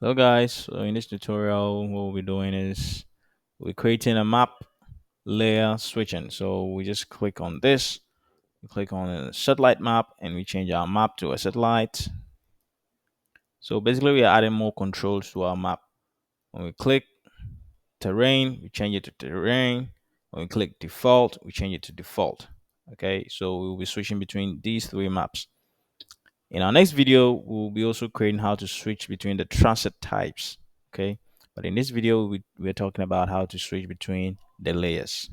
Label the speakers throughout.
Speaker 1: Hello guys, so in this tutorial what we'll be doing is we're creating a map layer switching. So we just click on this, we click on a satellite map and we change our map to a satellite. So basically we are adding more controls to our map. When we click terrain, we change it to terrain. When we click default, we change it to default. Okay, so we'll be switching between these three maps. In our next video, we'll be also creating how to switch between the transit types. Okay. But in this video, we're talking about how to switch between the layers.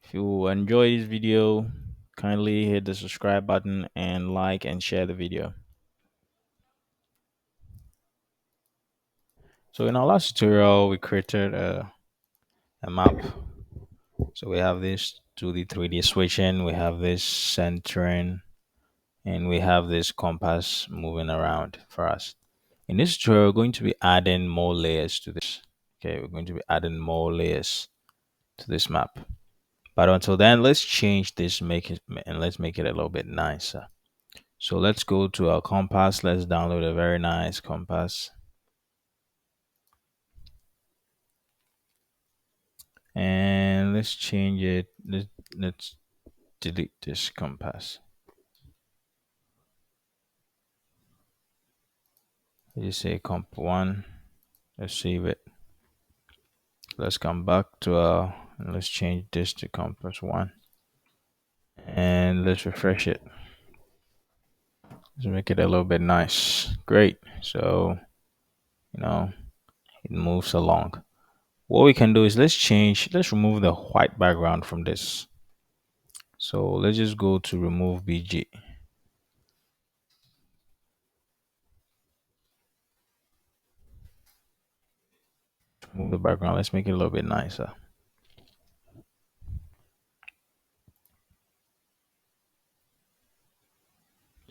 Speaker 1: If you enjoy this video, kindly hit the subscribe button and like and share the video. So in our last tutorial, we created a map. So we have this 2D, 3D switching, we have this centering, and we have this compass moving around for us. In this tutorial, we're going to be adding more layers to this. Okay, we're going to be adding more layers to this map. But until then, let's change this, make it, and let's make it a little bit nicer. So let's go to our compass. Let's download a very nice compass. And let's change it. Let's delete this compass. You say comp one. Let's save it. Let's come back to our, and let's change this to compass one. And let's refresh it. Let's make it a little bit nice. Great. So, it moves along. What we can do is let's remove the white background from this. So let's just go to remove BG. Remove the background. Let's make it a little bit nicer.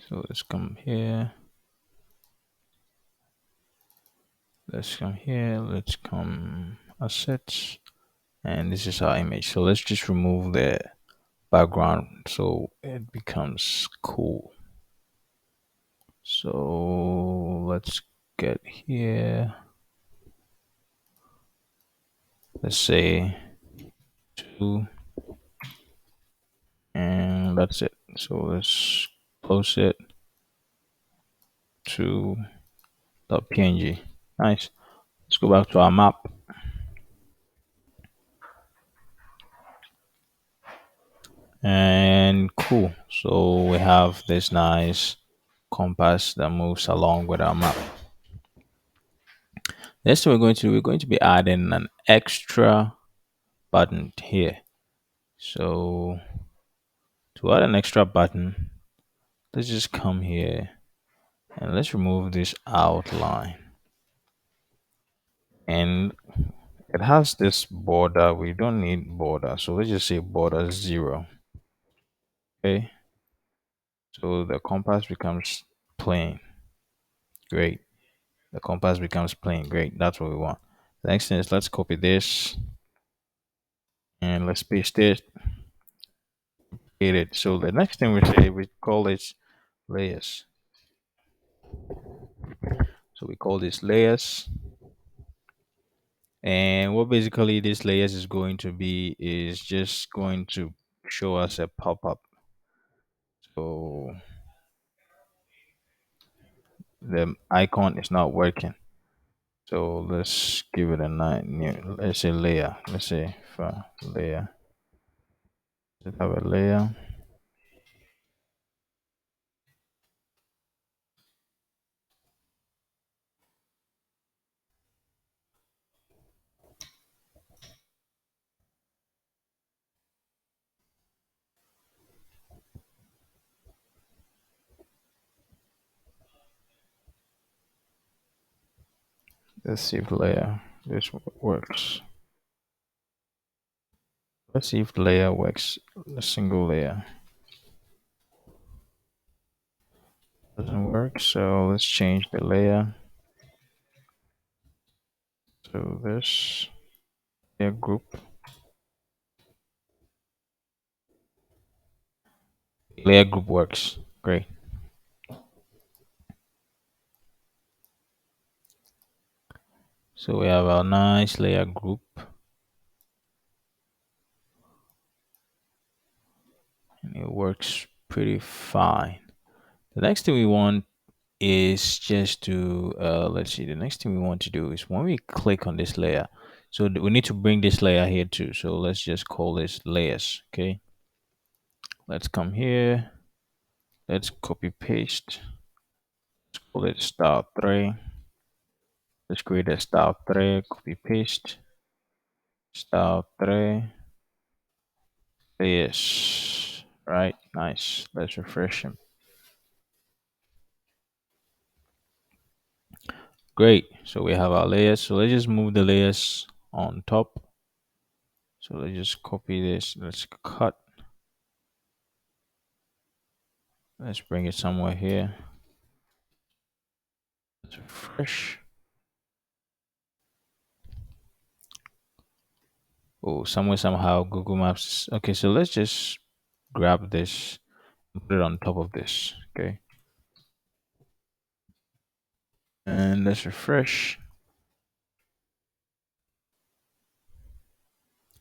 Speaker 1: So let's come here. Let's come here. Let's come assets. And this is our image. So let's just remove the background so it becomes cool. So let's get here. Let's say 2, and that's it. So let's close it to .png. Nice. Let's go back to our map. And cool. So we have this nice compass that moves along with our map. Next thing we're going to be adding an extra button here. So to add an extra button, let's just come here and let's remove this outline. And it has this border. We don't need border. So let's just say border 0. Okay. So the compass becomes plain. Great. The compass becomes plain. Great. That's what we want. The next thing is let's copy this and let's paste it. Hit it. So the next thing we say, we call it layers. So we call this layers. And what basically this layers is going to be is just going to show us a pop-up. So the icon is not working. So let's give it a new, let's say layer. Let's say for layer. Let's have a layer. Let's see if layer this works. Let's see if the layer works. A single layer doesn't work. So let's change the layer to this layer group. Layer group works. Great. So we have our nice layer group, and it works pretty fine. The next thing we want is just to let's see. The next thing we want to do is when we click on this layer, so we need to bring this layer here too. So let's just call this layers. Okay, let's come here. Let's copy paste. Let's call it style 3. Let's create a style 3. Copy paste. Style 3. Layers. Right. Nice. Let's refresh him. Great. So we have our layers. So let's just move the layers on top. So let's just copy this. Let's cut. Let's bring it somewhere here. Let's refresh. Oh, somewhere, somehow, Google Maps. Okay, so let's just grab this and put it on top of this. Okay. And let's refresh.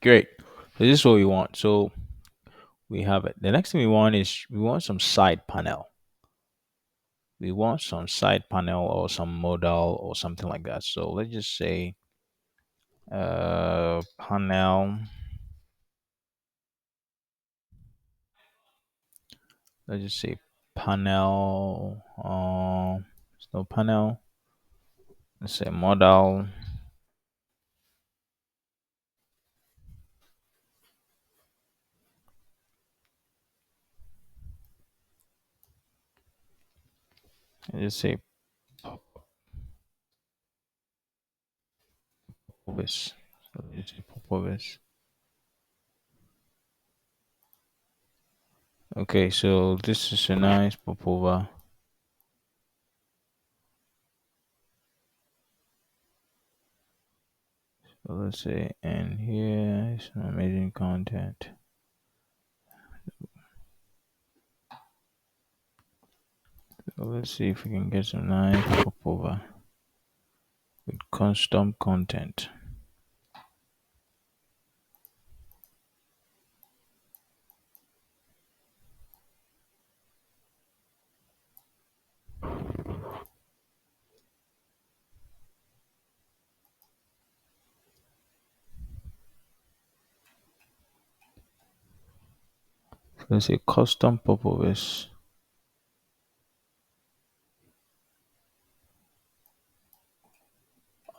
Speaker 1: Great. So this is what we want. So we have it. The next thing we want is we want some side panel. We want some side panel or some modal or something like that. So let's just say panel. Let's just say panel. No panel. Let's say modal. Let's just say Popovis. So let's say Popovis. Okay, so this is a nice Popova. So let's say, and here is some amazing content. So let's see if we can get some nice Popova with custom content. So let's say custom Popovis.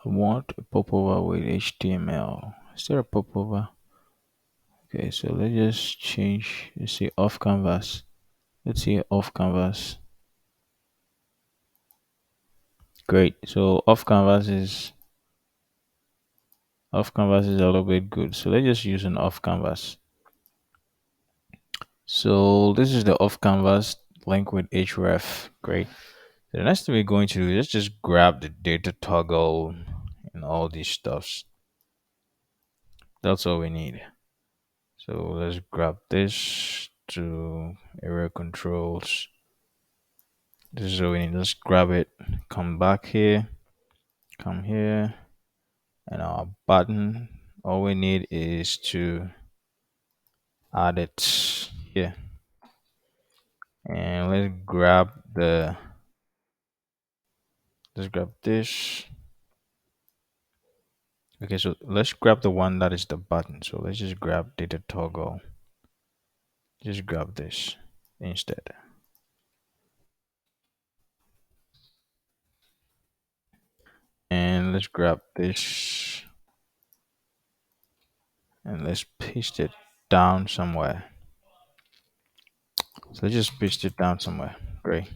Speaker 1: I want a Popova with HTML. Is there a Popova? Okay, so let's just change. Let's see off canvas. Let's see off canvas. Great. So off canvas is a little bit good. So let's just use an off canvas. So this is the off canvas link with href. Great. The next thing we're going to do is just grab the data toggle and all these stuffs. That's all we need. So let's grab this to area controls. This is what we need. Let's grab it. Come back here. Come here. And our button. All we need is to add it here. And let's grab this. Okay, so let's grab the one that is the button. So let's just grab data toggle. Just grab this instead. And let's grab this and let's paste it down somewhere. So let's just paste it down somewhere. Great.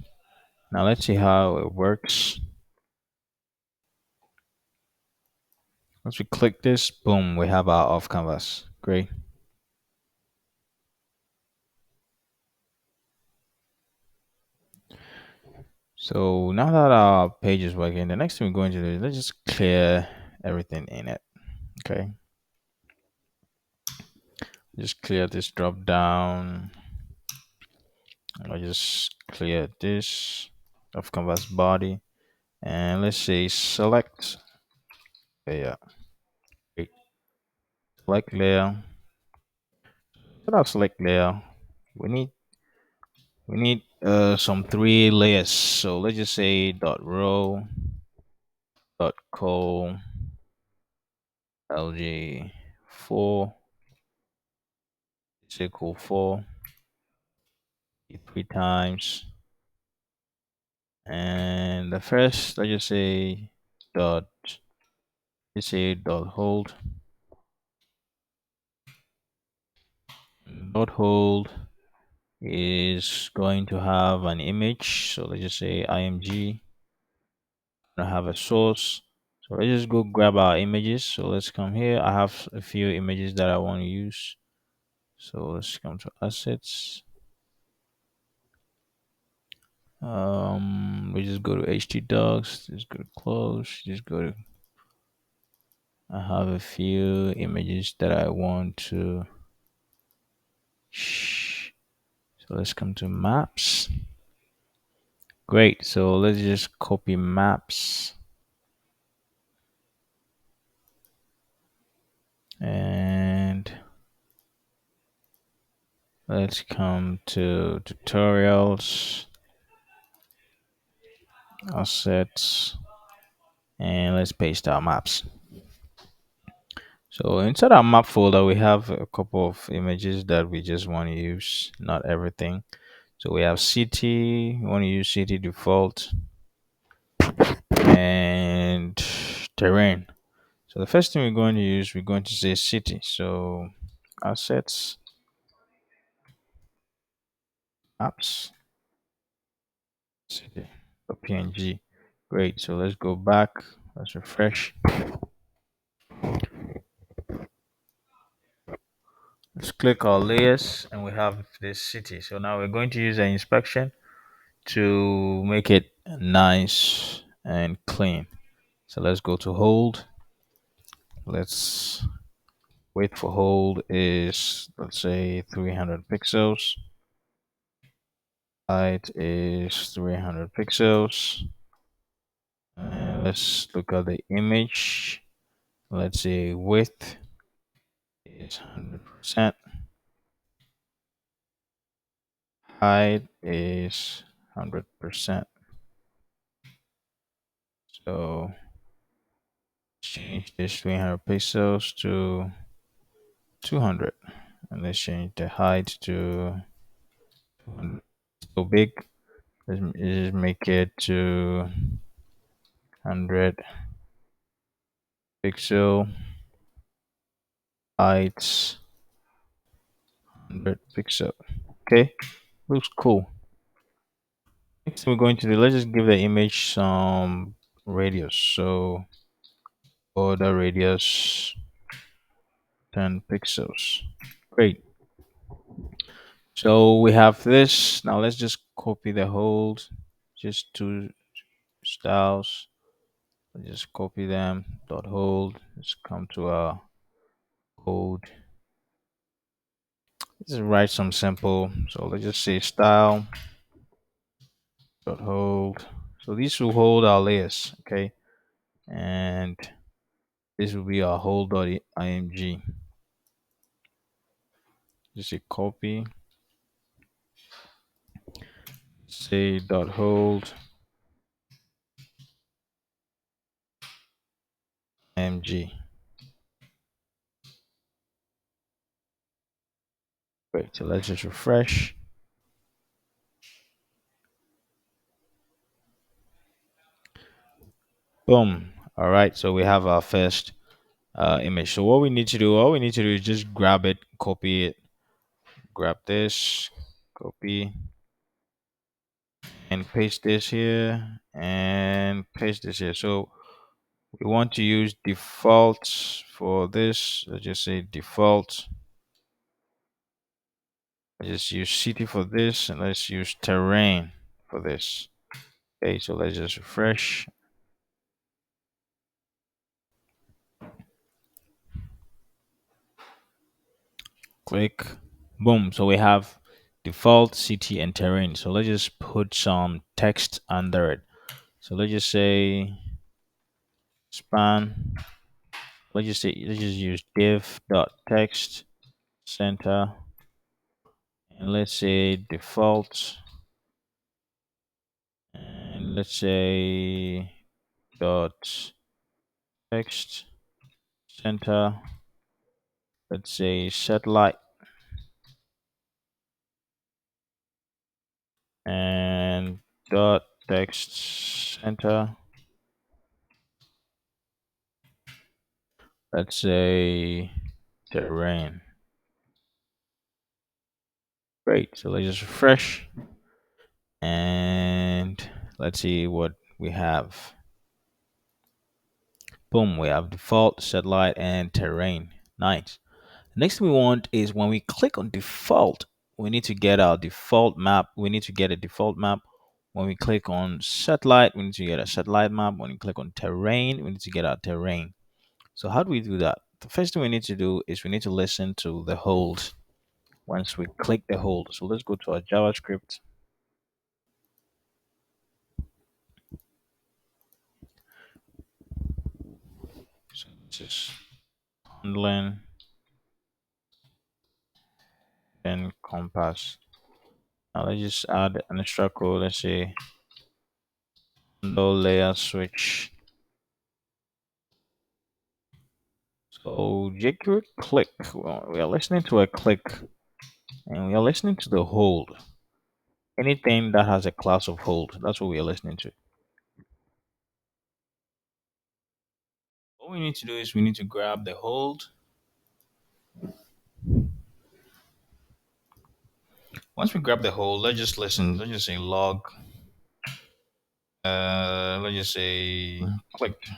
Speaker 1: Now let's see how it works. Once we click this, boom, we have our off canvas. Great. So now that our page is working, the next thing we're going to do is let's just clear everything in it. Okay. Just clear this drop down. I'll just clear this off canvas body. And let's say select. Okay, yeah. Great. Select layer. So that's select layer. We need some three layers. So let's just say dot row dot col lg4 is equal 4 three times, and the first, let's just say dot let's say dot hold is going to have an image. So let's just say img. I have a source. So let's just go grab our images. So let's come here. I have a few images that I want to use. So let's come to assets. We just go to htdocs. Just go to close. Just go to. I have a few images that I want to. So let's come to maps. Great. So let's just copy maps. And let's come to tutorials, assets, and let's paste our maps. So inside our map folder, we have a couple of images that we just want to use, not everything. So we have city, we want to use city default, and terrain. So the first thing we're going to use, we're going to say city. So assets, apps, city, png. Great. So let's go back. Let's refresh. Let's click our layers and we have this city. So now we're going to use an inspection to make it nice and clean. So let's go to hold. Let's wait for hold is, let's say, 300 pixels. Height is 300 pixels. And let's look at the image. Let's say width is 100%. Height is 100%. So change this 300 pixels to 200, and let's change the height to 200. So big. Let's just make it to 100 pixel. Heights 100 pixel. Okay, looks cool. Next thing we're going to do, let's just give the image some radius. So border radius 10 pixels. Great. So we have this. Now let's just copy the hold. Just two styles. Let's just copy them. Dot hold. Let's come to our code. Let's write some simple. So let's just say style dot hold. So these will hold our layers, okay? And this will be our hold dot img. Just say copy. Say dot hold img. Great. So let's just refresh. Boom. All right. So we have our first image. So what we need to do, all we need to do is just grab it, copy it, grab this, copy, and paste this here, and paste this here. So we want to use default for this. Let's just say default. Let's just use city for this, and let's use terrain for this. Okay, so let's just refresh. Click. Boom. So we have default, city, and terrain. So let's just put some text under it. So let's just say span let's just use div dot text center, and let's say default, and let's say dot text center, let's say satellite, and dot text center, let's say terrain. Great. So let's just refresh, and let's see what we have. Boom, we have default, satellite, and terrain. Nice. Next thing we want is when we click on default, we need to get our default map. We need to get a default map. When we click on satellite, we need to get a satellite map. When we click on terrain, we need to get our terrain. So how do we do that? The first thing we need to do is we need to listen to the hold once we click the hold. So let's go to our JavaScript. So just handling, then compass. Now let's just add an extra code. Let's say handle layer switch. So jQuery click. Well, we are listening to a click, and we are listening to the hold. Anything that has a class of hold, that's what we are listening to. All we need to do is we need to grab the hold. Once we grab the hold, let's just listen. Let's just say log. Let's just say clicked.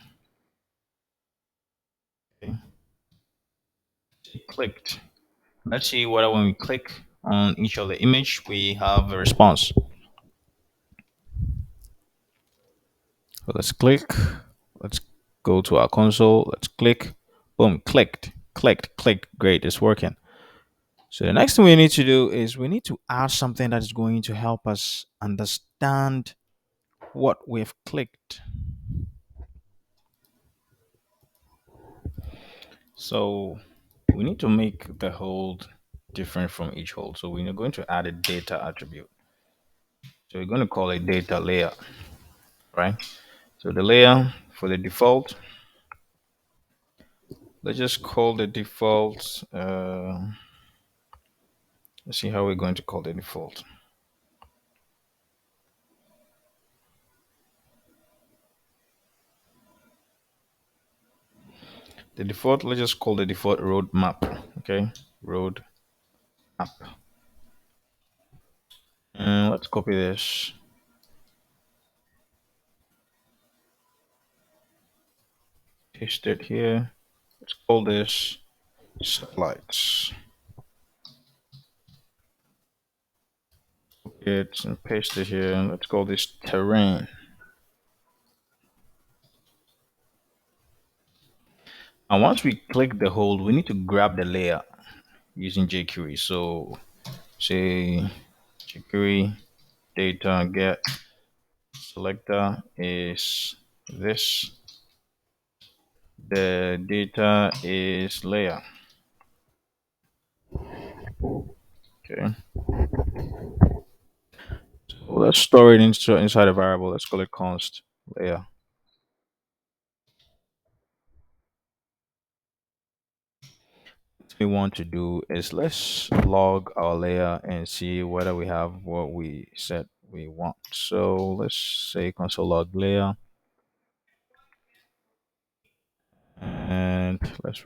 Speaker 1: Okay. Clicked. Let's see whether when we click on each of the image, we have a response. So let's click. Let's go to our console. Let's click. Boom, clicked, clicked, clicked. Great, it's working. So the next thing we need to do is we need to add something that is going to help us understand what we've clicked. So we need to make the hold different from each hold. So we're going to add a data attribute. So we're going to call it data layer, right? So the layer for the default, let's just call the default. Let's see how we're going to call the default. The default, let's just call the default road map. Okay, road map. And let's copy this. Paste it here. Let's call this satellites. Copy it and paste it here. And let's call this terrain. And once we click the hold, we need to grab the layer using jQuery. So say jQuery data get selector is this. The data is layer. Okay. So let's store it inside a variable. Let's call it const layer. What we want to do is let's log our layer and see whether we have what we said we want. So let's say console log layer, and let's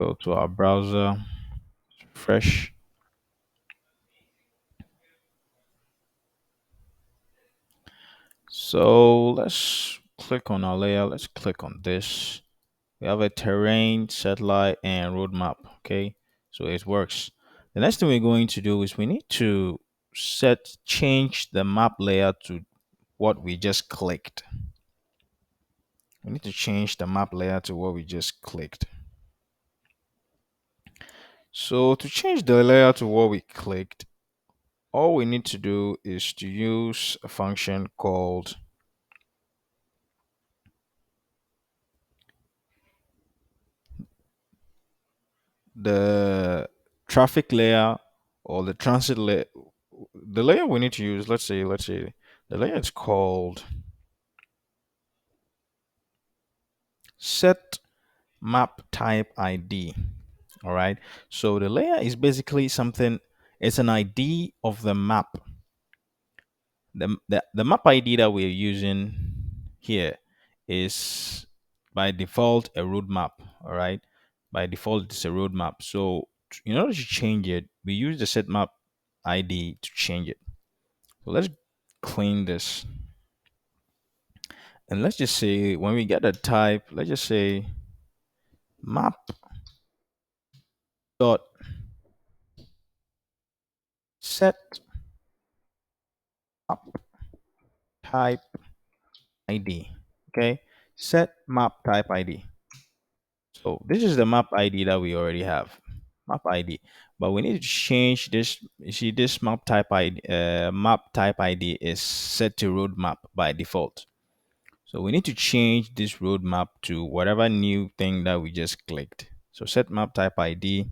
Speaker 1: go to our browser, refresh. So let's click on our layer. Let's click on this. We have a terrain, satellite, and roadmap. Okay, so it works. The next thing we're going to do is we need to change the map layer to what we just clicked. We need to change the map layer to what we just clicked. So to change the layer to what we clicked, all we need to do is to use a function called the traffic layer or the transit layer. The layer we need to use, let's say the layer is called set map type ID. All right. So the layer is basically something, it's an ID of the map. The map ID that we're using here is by default a roadmap. All right. By default, it's a roadmap. So in order to change it, we use the set map ID to change it. So let's clean this. And let's just say when we get a type, let's just say map dot set map type ID. Okay. Set map type ID. So this is the map ID that we already have. Map ID. But we need to change this. You see, this map type ID is set to roadmap by default. So we need to change this roadmap to whatever new thing that we just clicked. So set map type ID.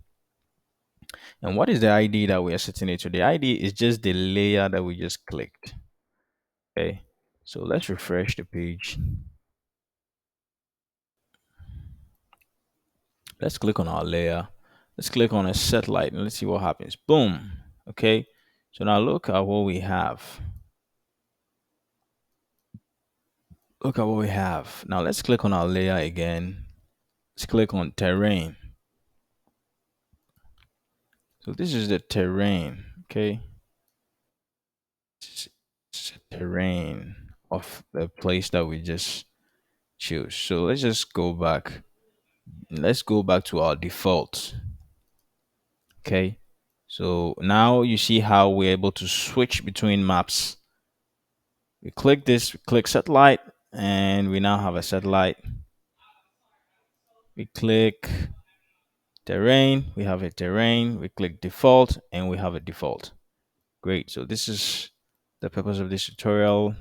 Speaker 1: And what is the ID that we are setting it to? The ID is just the layer that we just clicked. Okay. So let's refresh the page. Let's click on our layer. Let's click on a satellite and let's see what happens. Boom. Okay. So now look at what we have. Look at what we have. Now let's click on our layer again. Let's click on terrain. So this is the terrain. Okay. This is the terrain of the place that we just choose. So let's just go back. Let's go back to our default. Okay. So now you see how we're able to switch between maps. We click this, we click satellite, and we now have a satellite. We click terrain, we have a terrain. We click default, and we have a default. Great. So this is the purpose of this tutorial.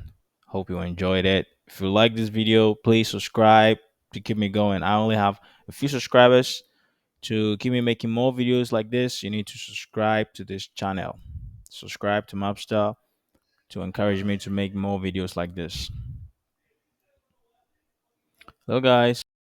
Speaker 1: Hope you enjoyed it. If you like this video, please subscribe to keep me going. I only have a few subscribers. To keep me making more videos like this, you need to subscribe to this channel. Subscribe to Mapstar to encourage me to make more videos like this. Hello, guys.